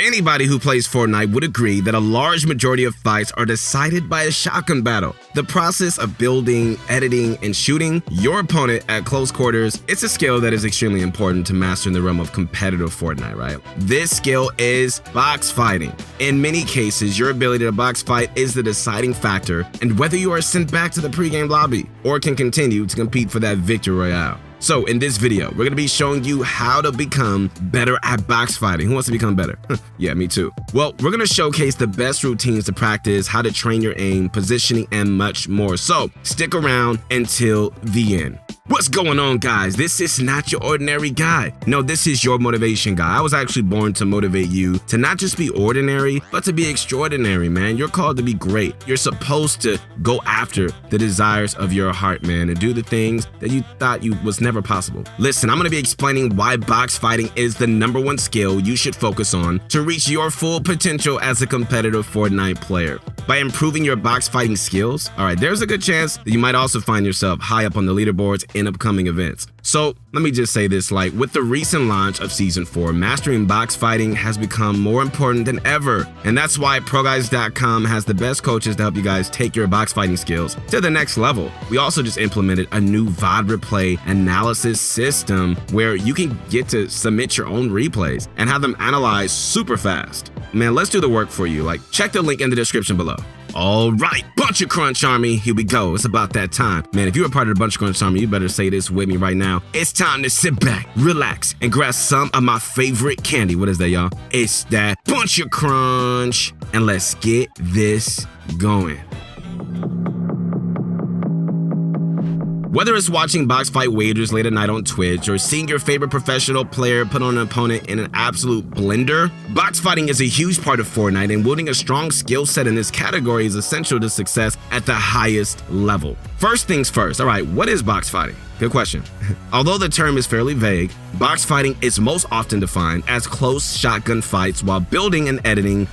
Anybody who plays Fortnite would agree that a large majority of fights are decided by a shotgun battle. The process of building, editing, and shooting your opponent at close quarters, it's a skill that is extremely important to master in the realm of competitive Fortnite, right? This skill is box fighting. In many cases, your ability to box fight is the deciding factor in whether you are sent back to the pregame lobby or can continue to compete for that victory royale. So in this video, we're going to be showing you how to become better at box fighting. Who wants to become better? Yeah, me too. Well, we're going to showcase the best routines to practice, how to train your aim, positioning, and much more. So stick around until the end. What's going on, guys? This is not your ordinary guy. No, this is your motivation guy. I was actually born to motivate you to not just be ordinary, but to be extraordinary, man. You're called to be great. You're supposed to go after the desires of your heart, man, and do the things that you thought was never possible. Listen, I'm going to be explaining why box fighting is the #1 skill you should focus on to reach your full potential as a competitive Fortnite player. By improving your box fighting skills, there's a good chance that you might also find yourself high up on the leaderboards in upcoming events. So let me just say this, with the recent launch of Season 4, mastering box fighting has become more important than ever. And that's why ProGuides.com has the best coaches to help you guys take your box fighting skills to the next level. We also just implemented a new VOD replay analysis system where you can get to submit your own replays and have them analyzed super fast. Man, let's do the work for you. Check the link in the description below. All right, Bunch of Crunch Army, here we go. It's about that time. Man, if you're a part of the Bunch of Crunch Army, you better say this with me right now. It's time to sit back, relax, and grab some of my favorite candy. What is that, y'all? It's that Bunch of Crunch. And let's get this going. Whether it's watching box fight wagers late at night on Twitch or seeing your favorite professional player put on an opponent in an absolute blender, box fighting is a huge part of Fortnite, and building a strong skill set in this category is essential to success at the highest level. First things first, what is box fighting? Good question. Although the term is fairly vague, box fighting is most often defined as close shotgun fights while building and editing,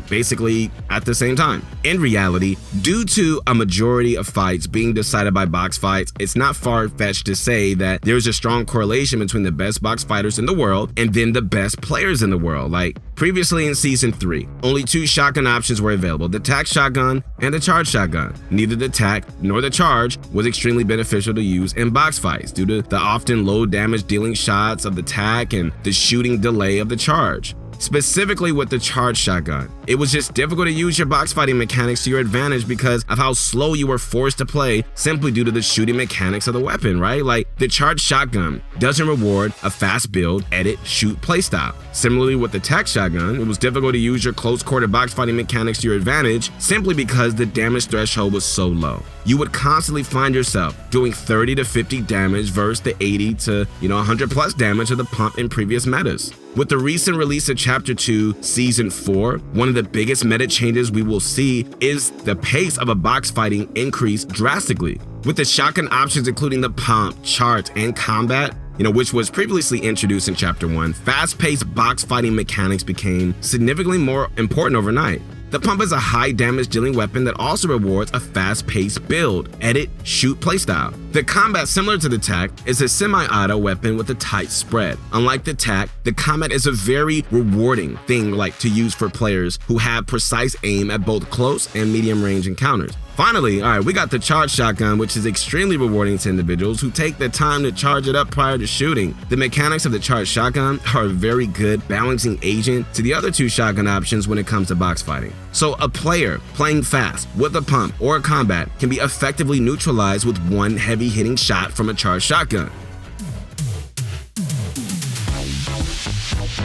basically at the same time. In reality, due to a majority of fights being decided by box fights, it's not far-fetched to say that there's a strong correlation between the best box fighters in the world and then the best players in the world. Previously in Season 3, only 2 shotgun options were available, the tac shotgun and the charge shotgun. Neither the tac nor the charge was extremely beneficial to use in box fights due to the often low damage dealing shots of the tac and the shooting delay of the charge. Specifically with the charge shotgun, it was just difficult to use your box fighting mechanics to your advantage because of how slow you were forced to play simply due to the shooting mechanics of the weapon, right? The charge shotgun doesn't reward a fast build, edit, shoot playstyle. Similarly with the tac shotgun, it was difficult to use your close quarter box fighting mechanics to your advantage simply because the damage threshold was so low. You would constantly find yourself doing 30 to 50 damage versus the 80 to 100 plus damage of the pump in previous metas. With the recent release of Chapter 2, Season 4, one of the biggest meta changes we will see is the pace of a box fighting increase drastically. With the shotgun options including the pump, charge, and combat, which was previously introduced in Chapter 1, fast-paced box fighting mechanics became significantly more important overnight. The pump is a high damage dealing weapon that also rewards a fast-paced build, edit, shoot playstyle. The combat, similar to the tac, is a semi-auto weapon with a tight spread. Unlike the tac, the combat is a very rewarding thing to use for players who have precise aim at both close and medium range encounters. Finally, we got the charge shotgun, which is extremely rewarding to individuals who take the time to charge it up prior to shooting. The mechanics of the charge shotgun are a very good balancing agent to the other 2 shotgun options when it comes to box fighting. So a player playing fast with a pump or a combat can be effectively neutralized with one heavy hitting shot from a charge shotgun.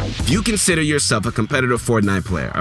If you consider yourself a competitive Fortnite player,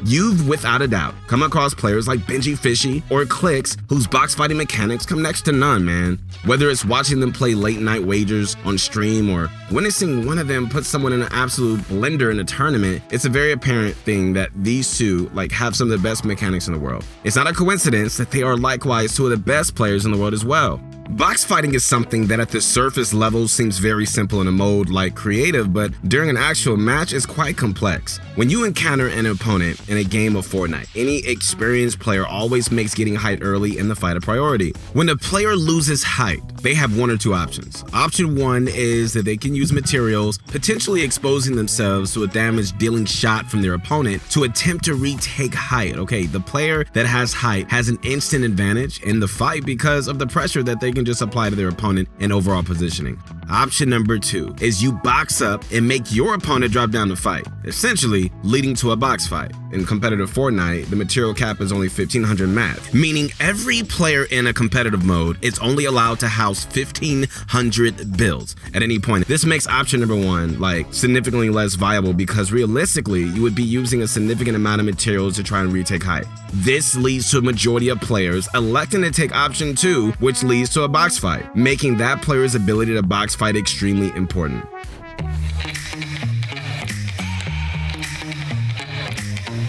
you've without a doubt come across players like Benji Fishy or Clicks whose box fighting mechanics come next to none, man. Whether it's watching them play late night wagers on stream or witnessing one of them put someone in an absolute blender in a tournament, it's a very apparent thing that these two have some of the best mechanics in the world. It's not a coincidence that they are likewise 2 of the best players in the world as well. Box fighting is something that at the surface level seems very simple in a mode like creative, but during an actual match is quite complex. When you encounter an opponent in a game of Fortnite, any experienced player always makes getting height early in the fight a priority. When the player loses height, they have one or two options. Option one is that they can use materials, potentially exposing themselves to a damage-dealing shot from their opponent to attempt to retake height. Okay, the player that has height has an instant advantage in the fight because of the pressure that they can just apply to their opponent and overall positioning. Option number two is you box up and make your opponent drop down to fight, essentially leading to a box fight. In competitive Fortnite, the material cap is only 1,500 math, meaning every player in a competitive mode is only allowed to house 1,500 builds at any point. This makes option number one significantly less viable because realistically, you would be using a significant amount of materials to try and retake height. This leads to a majority of players electing to take option two, which leads to a box fight, making that player's ability to box fight extremely important.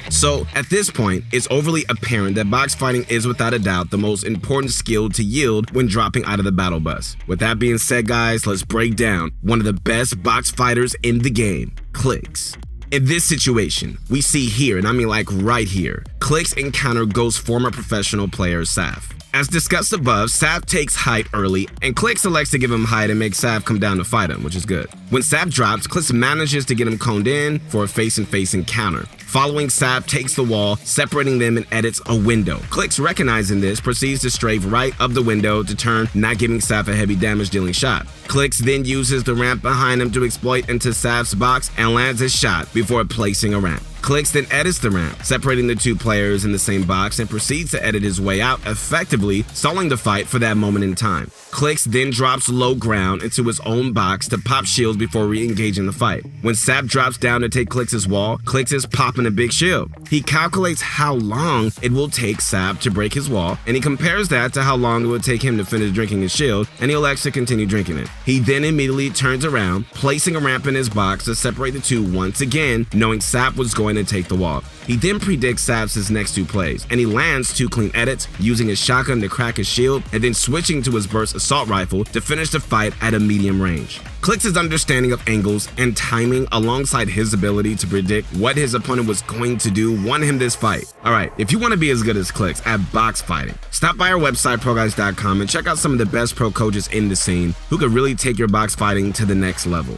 So at this point, it's overly apparent that box fighting is without a doubt the most important skill to yield when dropping out of the battle bus. With that being said, guys, let's break down one of the best box fighters in the game, Clicks. In this situation, we see here, and I mean right here, Clicks encounter Ghost's former professional player, Saf. As discussed above, Saf takes height early, and Clicks selects to give him height and make Saf come down to fight him, which is good. When Saf drops, Clicks manages to get him coned in for a face-and-face encounter. Following, Saf takes the wall, separating them and edits a window. Clicks, recognizing this, proceeds to strafe right of the window to turn, not giving Saf a heavy damage-dealing shot. Clicks then uses the ramp behind him to exploit into Saf's box and lands his shot before placing a ramp. Clicks then edits the ramp, separating the two players in the same box, and proceeds to edit his way out, effectively stalling the fight for that moment in time. Clicks then drops low ground into his own box to pop shields before re-engaging the fight. When Sap drops down to take Clicks' wall, Clicks is popping a big shield. He calculates how long it will take Sap to break his wall, and he compares that to how long it would take him to finish drinking his shield, and he elects to continue drinking it. He then immediately turns around, placing a ramp in his box to separate the two once again, knowing Sap was going to take the wall. He then predicts Sap's next two plays, and he lands two clean edits, using his shotgun to crack his shield, and then switching to his burst assault rifle to finish the fight at a medium range. Clicks' understanding of angles and timing alongside his ability to predict what his opponent was going to do won him this fight. Alright, if you want to be as good as Clicks at box fighting, stop by our website ProGuys.com and check out some of the best pro coaches in the scene who could really take your box fighting to the next level.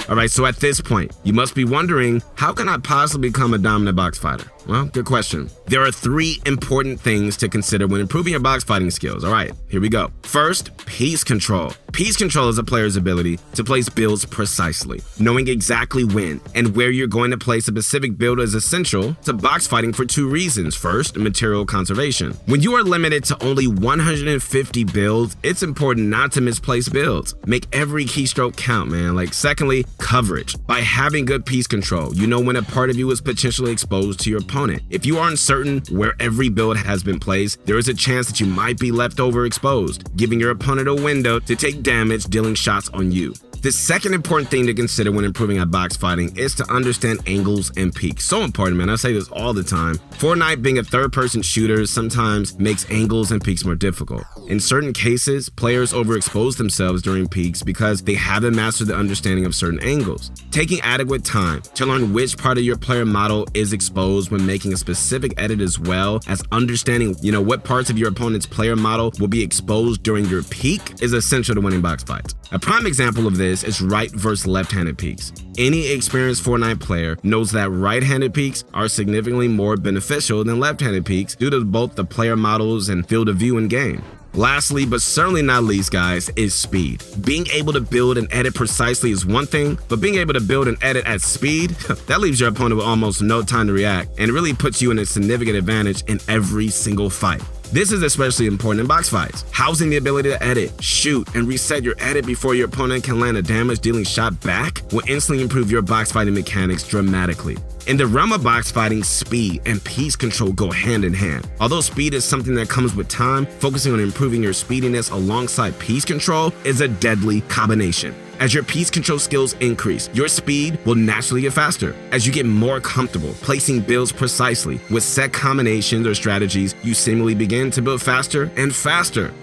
Alright, so at this point, you must be wondering, how can I possibly become a dominant box fighter? Well, good question. There are three important things to consider when improving your box fighting skills. Alright, here we go. First, piece control. Piece control is a player's ability to place builds precisely. Knowing exactly when and where you're going to place a specific build is essential to box fighting for two reasons. First, material conservation. When you are limited to only 150 builds, it's important not to misplace builds. Make every keystroke count, man. Secondly, coverage. By having good piece control, you know when a part of you is potentially exposed to your opponent. If you aren't certain where every build has been placed, there is a chance that you might be left overexposed, giving your opponent a window to take damage dealing shots on you. The second important thing to consider when improving at box fighting is to understand angles and peaks. So important, man. I say this all the time. Fortnite, being a third-person shooter, sometimes makes angles and peaks more difficult. In certain cases, players overexpose themselves during peaks because they haven't mastered the understanding of certain angles. Taking adequate time to learn which part of your player model is exposed when making a specific edit, as well as understanding, what parts of your opponent's player model will be exposed during your peak, is essential to winning box fights. A prime example of this is right versus left-handed peaks. Any experienced Fortnite player knows that right-handed peaks are significantly more beneficial than left-handed peaks due to both the player models and field of view in game. Lastly, but certainly not least, guys, is speed. Being able to build and edit precisely is one thing, but being able to build and edit at speed, that leaves your opponent with almost no time to react and really puts you in a significant advantage in every single fight. This is especially important in box fights. Housing the ability to edit, shoot, and reset your edit before your opponent can land a damage-dealing shot back will instantly improve your box fighting mechanics dramatically. In the realm of box fighting, speed and piece control go hand in hand. Although speed is something that comes with time, focusing on improving your speediness alongside piece control is a deadly combination. As your piece control skills increase, your speed will naturally get faster. As you get more comfortable placing builds precisely with set combinations or strategies, you seemingly begin to build faster and faster.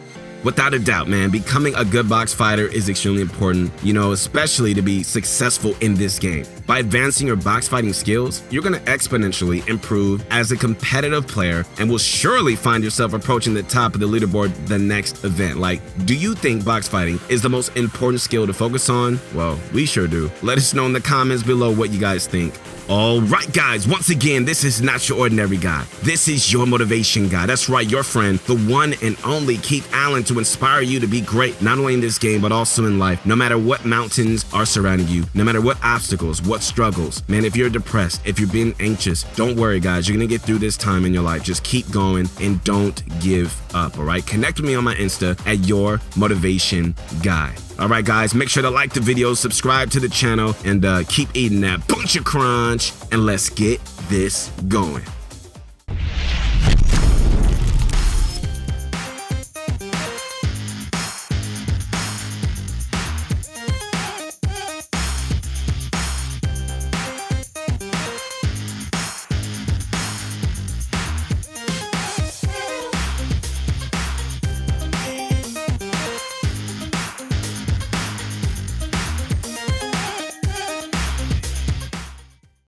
Without a doubt, man, becoming a good box fighter is extremely important, especially to be successful in this game. By advancing your box fighting skills, you're going to exponentially improve as a competitive player and will surely find yourself approaching the top of the leaderboard the next event. Like, do you think box fighting is the most important skill to focus on? Well, we sure do. Let us know in the comments below what you guys think. Alright guys, once again, this is not your ordinary guy. This is your motivation guy. That's right, your friend, the one and only Keith Allen, to inspire you to be great, not only in this game, but also in life. No matter what mountains are surrounding you, no matter what obstacles, what struggles. Man, if you're depressed, if you're being anxious, don't worry guys, you're gonna get through this time in your life. Just keep going and don't give up, alright? Connect with me on my Insta at your motivation guy. Alright guys, make sure to like the video, subscribe to the channel, and keep eating that bunch of crunch, and let's get this going.